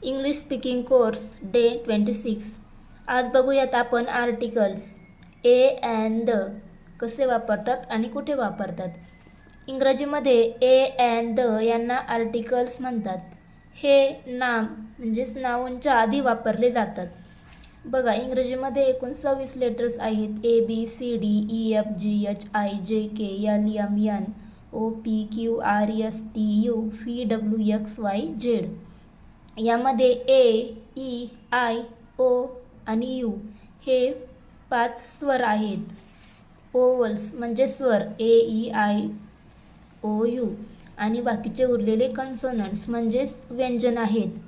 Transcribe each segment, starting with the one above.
English speaking course day 26. आज बघूयात आपण आर्टिकल्स ए अँड द कसे वापरतात आणि कुठे वापरतात. इंग्रजीमध्ये ए अँड द यांना आर्टिकल्स म्हणतात. हे नाम म्हणजेच नाऊनच्या आधी वापरले जातात. बघा, इंग्रजीमध्ये एकूण 26 लेटर्स आहेत. A B C D E F G H I J K L M N O P Q R S T U V W X Y Z. यामध्ये ए, ई, आय, ओ आणि यू हे 5 स्वर आहेत. Vowels म्हणजे स्वर ए, E, I, O, you आणि बाकीचे उरलेले कन्सोनंट्स म्हणजेच व्यंजन आहेत.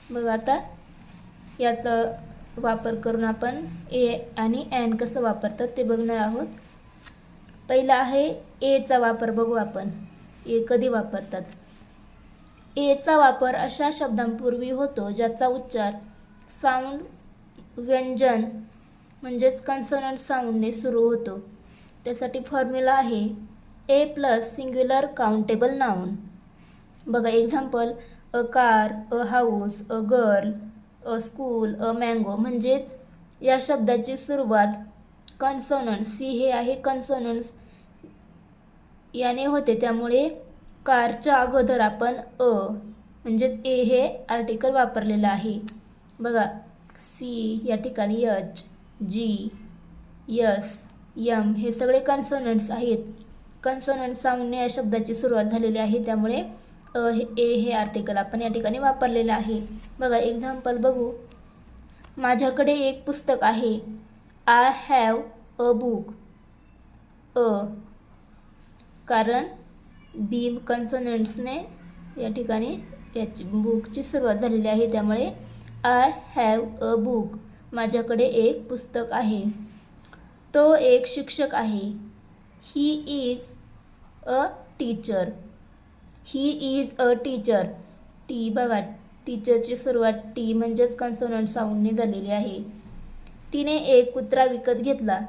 बघा, आता याचा वापर करून आपण ए आणि एन कसं वापरतात ते बघणार आहोत. पहिला आहे एचा वापर. बघू आपण ए कधी वापरतात. एचा वापर अशा शब्दांपूर्वी होतो ज्याचा उच्चार साऊंड व्यंजन म्हणजेच कन्सोनंट साऊंडने सुरू होतो. त्यासाठी फॉर्म्युला आहे ए प्लस सिंग्युलर काउंटेबल नाउन. बघा, example a car, a house, a girl, a school, a mango. म्हणजेच या शब्दाची सुरुवात कन्सोनंट सी हे आहे कन्सोनंट्स याने होते, त्यामुळे कारच्या अगोदर आपण अ म्हणजेच ए हे आर्टिकल वापरलेलं आहे. बघा, सी या ठिकाणी एच, जी, यस, यम हे सगळे कन्सोनंट्स आहेत. कन्सोनंट साऊंडने या शब्दाची सुरुवात झालेली आहे, त्यामुळे ए हे आर्टिकल आपण या ठिकाणी वापरलेलं आहे. बघा, एक्झाम्पल बघू. माझ्याकडे एक पुस्तक आहे. I have a book. कारण बी कन्सोनंट्सने या ठिकाणी याची बुकची सुरुवात झालेली आहे, त्यामुळे आय हॅव अ बुक. माझ्याकडे एक पुस्तक आहे. तो एक शिक्षक आहे. He is a teacher. He is a teacher. T बघा, टीचरची सुरुवात टी म्हणजेच कन्सोनंट साऊंडने झालेली आहे. तिने एक कुत्रा विकत घेतला.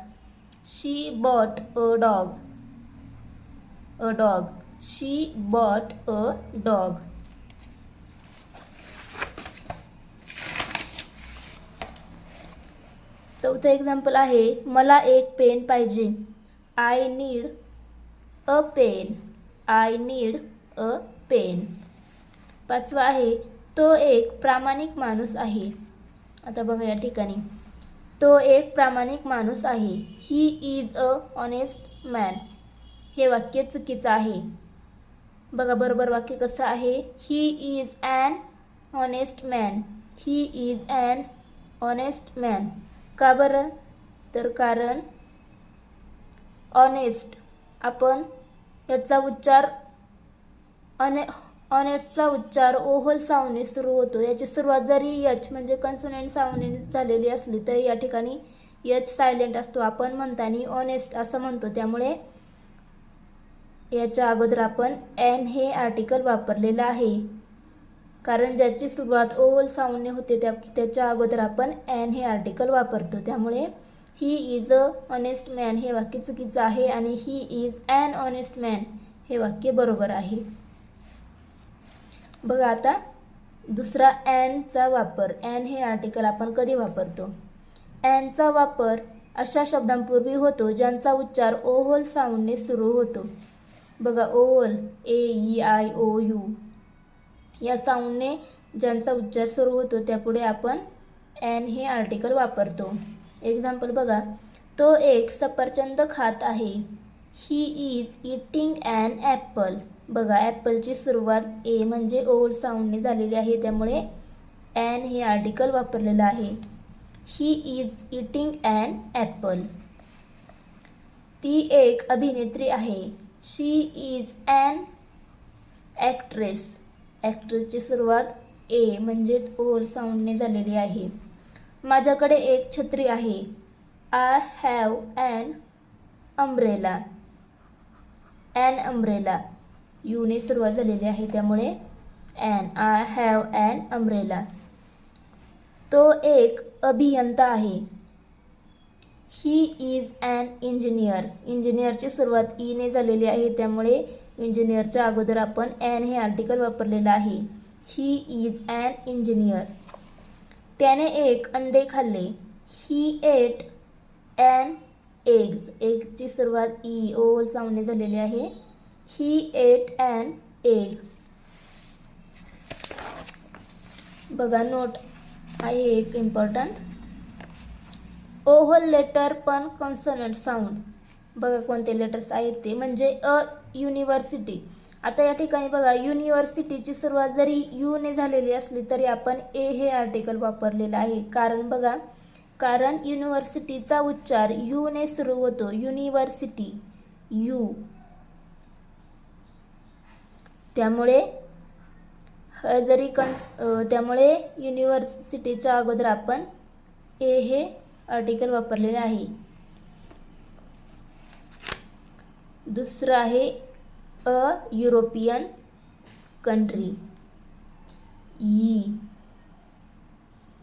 She bought a dog. A dog. She bought a dog. चौथं एक्झाम्पल आहे मला एक पेन पाहिजे. I need a pen. I need a pen. पाचवा आहे तो एक प्रामाणिक माणूस आहे. आता बघा, या ठिकाणी तो एक प्रामाणिक माणूस आहे. He is a honest man. हे वाक्य चुकीचं आहे. बघा, बरोबर वाक्य कसं आहे. He is an honest man. He is an honest man. का बरं? तर कारण ऑनेस्ट आपण याचा उच्चार ऑनेस्टचा उच्चार ओव्हल साऊंडने सुरू होतो. याची सुरुवात जरी एच म्हणजे कन्सोनंट साऊंडने झालेली असली तरी या ठिकाणी एच सायलेंट असतो. आपण म्हणताना ऑनेस्ट असं म्हणतो, त्यामुळे याच्या अगोदर आपण एन हे आर्टिकल वापरलेलं आहे. कारण ज्याची सुरुवात ओव्हल साऊंडने होते त्याच्या अगोदर आपण एन हे आर्टिकल वापरतो, त्यामुळे he is a honest man हे वाक्य चुकीचं आहे आणि he is an honest man हे वाक्य बरोबर आहे. बघा, आता दुसरा ॲनचा वापर. ॲन हे आर्टिकल आपण कधी वापरतो. ॲनचा वापर अशा शब्दांपूर्वी होतो ज्यांचा उच्चार ओव्हल साऊंडने सुरू होतो. बघा, vowel A, E, I, O, U या साऊंडने ज्यांचा उच्चार सुरू होतो त्यापुढे आपण ॲन हे आर्टिकल वापरतो. एक्झाम्पल बघा, तो एक सफरचंद खात आहे. He is eating an apple. बघा, ॲपलची सुरुवात ए म्हणजे ओव्हल साऊंडने झालेली आहे, त्यामुळे ॲन हे आर्टिकल वापरलेलं आहे. He is eating an apple. ती एक अभिनेत्री आहे. She is an actress. ॲक्ट्रेसची सुरुवात ए म्हणजेच ओव्हल साऊंडने झालेली आहे. माझ्याकडे एक छत्री आहे. I have an umbrella. An umbrella यूने सुरुवात झालेली आहे, त्यामुळे an. I have an umbrella. तो एक अभियंता आहे. He is an engineer. इंजिनियरची सुरुवात ईने झालेली आहे, त्यामुळे इंजिनियरच्या अगोदर आपण ॲन हे आर्टिकल वापरलेलं आहे. He is an engineer. त्याने एक अंडे खाल्ले. He ate an eggs. एगची सुरुवात ई ओल साऊंडने झालेली आहे. He ate an egg. बघा नोट आहे एक इम्पॉर्टंट. ओव्हल लेटर पण कॉन्सोनंट साऊंड. बघा कोणते लेटर्स आहेत ते, म्हणजे अ युनिव्हर्सिटी. आता या ठिकाणी बघा युनिव्हर्सिटीची सुरुवात जरी यू ने झालेली असली तरी आपण ए हे आर्टिकल वापरलेलं आहे. कारण युनिव्हर्सिटीचा उच्चार यू ने सुरू होतो. University you. त्यामुळे त्यामुळे युनिव्हर्सिटीच्या अगोदर आपण ए हे आर्टिकल वापरलेले आहे. दुसरं आहे अ युरोपियन कंट्री.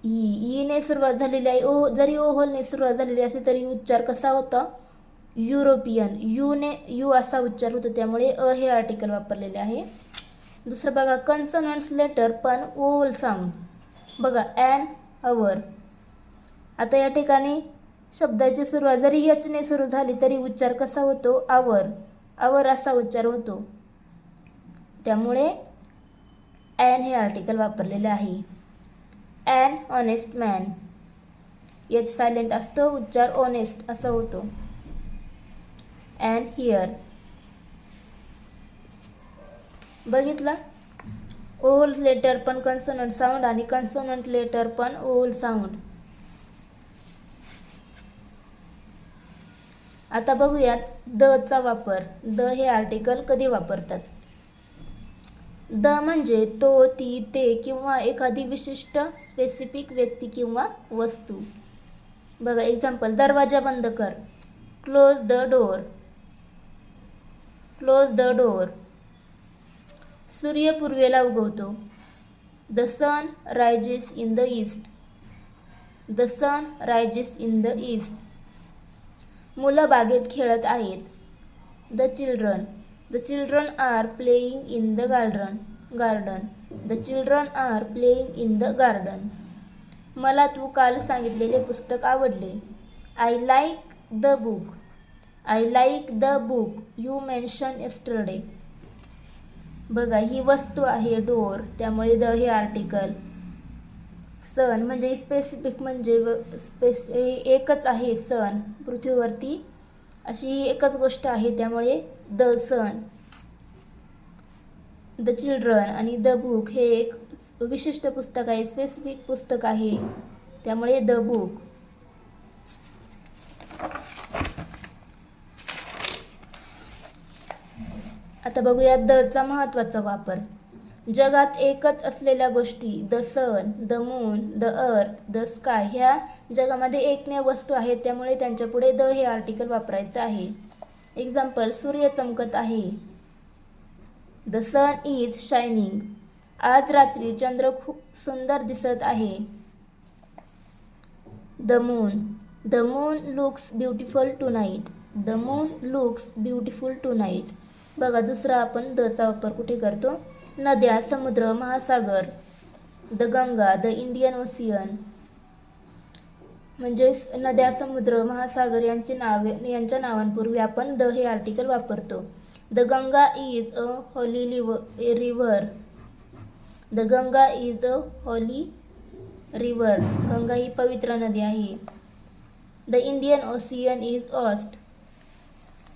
ई ने सुरुवात झालेली आहे. जरी ओहोलने सुरुवात झालेली असली तरी उच्चार कसा होता? युरोपियन. यू असा उच्चार होतो. त्यामुळे अ हे आर्टिकल वापरलेले आहे. दुसरं बघा कन्सोनंट्स लेटर पण ओव्हल साऊंड. बघा ॲन अवर. आता या ठिकाणी शब्दाची सुरुवात जरी एच ने सुरू झाली तरी उच्चार कसा होतो? आवर. आवर असा उच्चार होतो. त्यामुळे ॲन हे आर्टिकल वापरलेले आहे. An honest man. H silent असतो, उच्चार ऑनेस्ट असा होतो. An heir. बघितला? ओव्हल लेटर पण कन्सोनंट साऊंड आणि कन्सोनंट लेटर पण ओव्हल साऊंड. आता बघूयात द चा वापर. द हे आर्टिकल कधी वापरतात? द म्हणजे तो, ती, ते किंवा एखादी विशिष्ट स्पेसिफिक व्यक्ती किंवा वस्तू. बघा एक्झाम्पल. दरवाजा बंद कर. Close the door. Close the door. सूर्य पूर्वेला उगवतो. The sun rises in the east. The sun rises in the east. मुलं बागेत खेळत आहेत. The children. The children are playing in the garden. The children are playing in the garden. मला तू काल सांगितलेले पुस्तक आवडले. I like the book. I like the book you mention yesterday. बघा ही वस्तू आहे डोअर. त्यामुळे द हे आर्टिकल. सन म्हणजे स्पेसिफिक, म्हणजे एकच आहे सन. पृथ्वीवरती अशी एकच गोष्ट आहे. त्यामुळे द सन. द चिल्ड्रन आणि द बुक हे एक विशिष्ट पुस्तक आहे, स्पेसिफिक पुस्तक आहे. त्यामुळे द बुक. आता बघूया द चा महत्त्वाचा वापर. जगात एकच असलेल्या गोष्टी. The sun, the moon, the earth, the sky ह्या जगामध्ये एकमेव वस्तू आहेत. त्यामुळे त्यांच्या पुढे द हे आर्टिकल वापरायचं आहे. एक्झाम्पल. सूर्य चमकत आहे. The sun is shining. आज रात्री चंद्र खूप सुंदर दिसत आहे. The moon. The moon looks beautiful tonight. The moon looks beautiful tonight. बघा दुसरा आपण द चा वापर कुठे करतो? नद्या, समुद्र, महासागर. The Ganga, the Indian ocean. म्हणजे नद्या, समुद्र, महासागर यांच्या नावांपूर्वी आपण द हे आर्टिकल वापरतो. The Ganga is a holy river. The Ganga is a holy river. Ganga ही पवित्र नदी आहे. द इंडियन ओशियन इज ऑस्ट.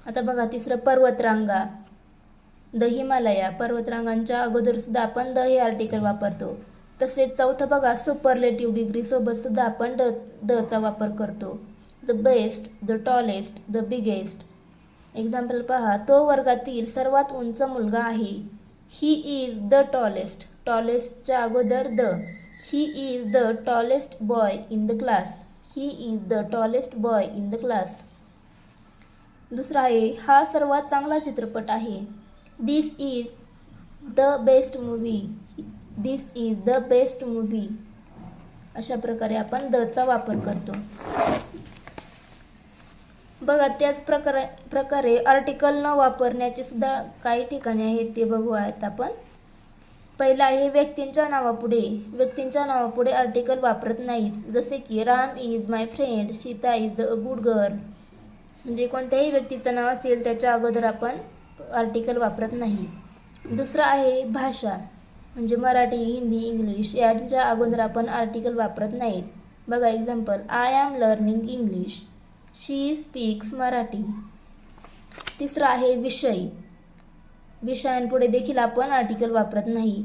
आता बघा तिसरं पर्वतरांगा. द हिमालया. पर्वतरांगांच्या अगोदर सुद्धा आपण द हे आर्टिकल वापरतो. तसेच चौथं बघा सुपरलेटिव्ह डिग्री सोबत सुद्धा आपण द चा वापर करतो. The best, the tallest, the biggest. Example पहा. तो वर्गातील सर्वात उंच मुलगा आहे. He is the tallest. टॉलेस्टच्या अगोदर the. He is the tallest boy in the class. He is the tallest boy in the class. दुसरा आहे हा सर्वात चांगला चित्रपट आहे. This is the best movie. This is the best movie. अशा प्रकारे आपण द चा वापर करतो. बघा त्याच प्रकारे आर्टिकल न वापरण्याचे सुद्धा काही ठिकाणे आहेत ते बघूयात आपण. पहिला आहे व्यक्तींच्या नावापुढे आर्टिकल वापरत नाहीत, जसे की Ram is my friend, Sita is a good girl. म्हणजे कोणत्याही व्यक्तीचं नाव असेल त्याच्या अगोदर आपण आर्टिकल वापरत नाही. दुसरं आहे भाषा, म्हणजे मराठी, हिंदी, इंग्लिश यांच्या अगोदर आपण आर्टिकल वापरत नाहीत. बघा example, I am learning English, she speaks Marathi. तिसरं आहे विषय, विषयांपुढे देखील आपण आर्टिकल वापरत नाही.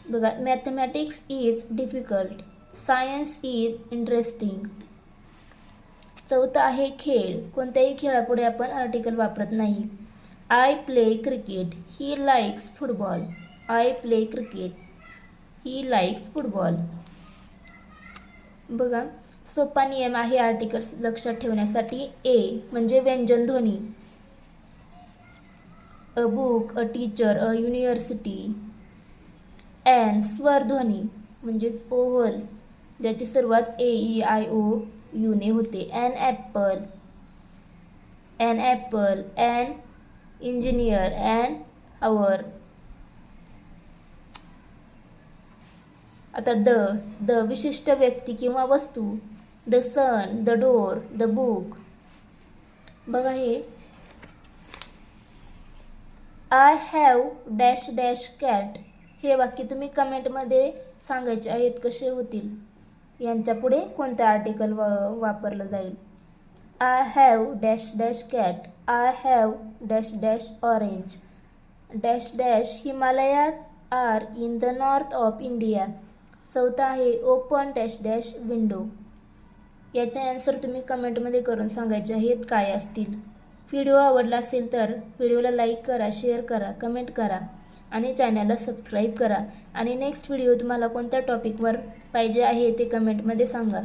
बघा, mathematics is difficult, science is interesting. चौथं आहे खेळ, कोणत्याही खेळापुढे आपण आर्टिकल वापरत नाही. I play cricket, he likes football. I play cricket, he likes football. बघा, सोपा नियम आहे आर्टिकल्स लक्षात ठेवण्यासाठी. ए म्हणजे व्यंजन ध्वनी, a book, a teacher, a university. An स्वर ध्वनी म्हणजेच ओव्हल, ज्याची सुरुवात A E I O U ने होते. An apple, an engineer, an hour. आता द विशिष्ट व्यक्ती किंवा वस्तू, the sun, the door, the book. बघा हे, I have dash dash cat, हे वाक्य तुम्ही कमेंटमध्ये सांगायचे आहेत कसे होतील, यांच्या पुढे कोणतं आर्टिकल वापरलं जाईल. I have dash dash cat, I have dash dash orange, dash dash हिमालयात are in the north of India. चौथा आहे ओपन डॅश डॅश विंडो. याचे आन्सर तुम्ही कमेंटमध्ये करून सांगायचे आहेत काय असतील. व्हिडिओ आवडला असेल तर व्हिडिओला लाईक करा, शेअर करा, कमेंट करा आणि चॅनलला सबस्क्राईब करा. आणि नेक्स्ट व्हिडिओ तुम्हाला कोणत्या टॉपिकवर पाहिजे आहे ते कमेंटमध्ये सांगा.